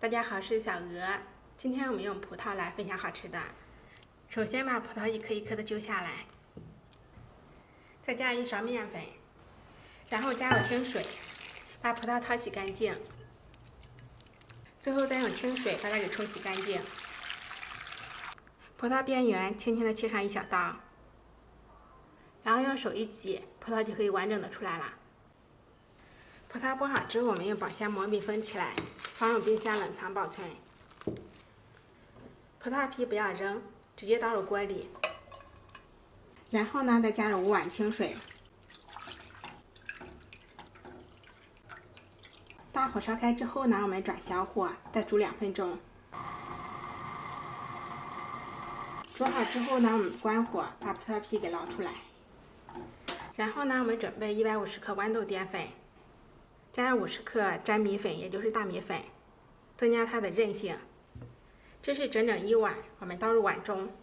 大家好，是小鹅。今天我们用葡萄来分享好吃的。首先把葡萄一颗一颗的揪下来，再加1勺面粉，然后加入清水，把葡萄淘洗干净，最后再用清水把它给冲洗干净。葡萄边缘轻轻的切上一小刀，然后用手一挤，葡萄就可以完整的出来了。葡萄剥好之后，我们用保鲜膜密封起来，放入冰箱冷藏保存。葡萄皮不要扔，直接倒入锅里。然后呢，再加入5碗清水，大火烧开之后呢，我们转小火，再煮2分钟。煮好之后呢，我们关火，把葡萄皮给捞出来。然后呢，我们准备150克豌豆淀粉，加入50克粘米粉，也就是大米粉，增加它的韧性。这是整整1碗，我们倒入碗中，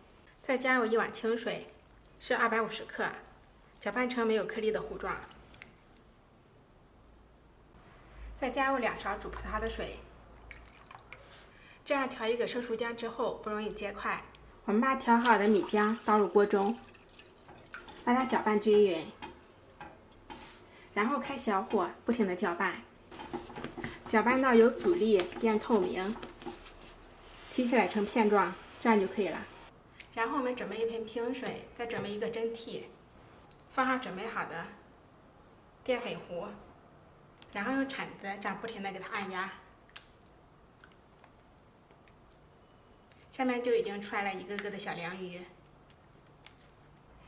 再加入1碗清水，是250克，搅拌成没有颗粒的糊状。再加入2勺煮葡萄的水，这样调一个生熟浆之后不容易结块。我们把调好的米浆倒入锅中，把它搅拌均匀，然后开小火不停地搅拌，搅拌到有阻力变透明，提起来成片状，这样就可以了。然后我们准备一盆清水，再准备一个蒸屉，放上准备好的淀粉糊，然后用铲子这样不停地给它按压，下面就已经出来了一个个的小凉鱼。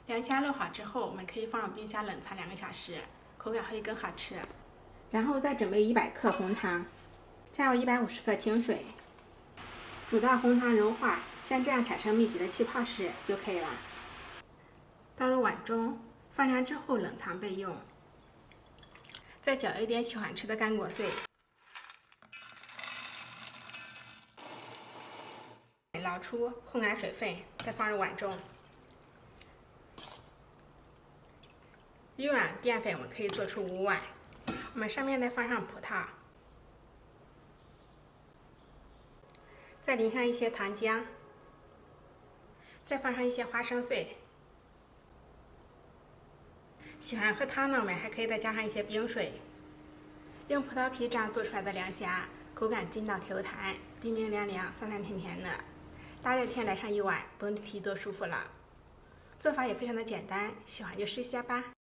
凉虾漏好之后，我们可以放入冰箱冷藏2个小时，口感会更好吃。然后再准备100克红糖，加入150克清水，煮到红糖融化，像这样产生密集的气泡时就可以了。倒入碗中，放凉之后冷藏备用。再搅一点喜欢吃的干果碎，捞出控干水分，再放入碗中。1碗淀粉我们可以做出5碗，我们上面再放上葡萄，再淋上一些糖浆，再放上一些花生碎。喜欢喝汤呢，我们还可以再加上一些冰水。用葡萄皮这样做出来的凉虾，口感筋道 Q 弹，冰冰凉凉，酸酸甜甜的。大热天来上1碗，不用提多舒服了。做法也非常的简单，喜欢就试一下吧。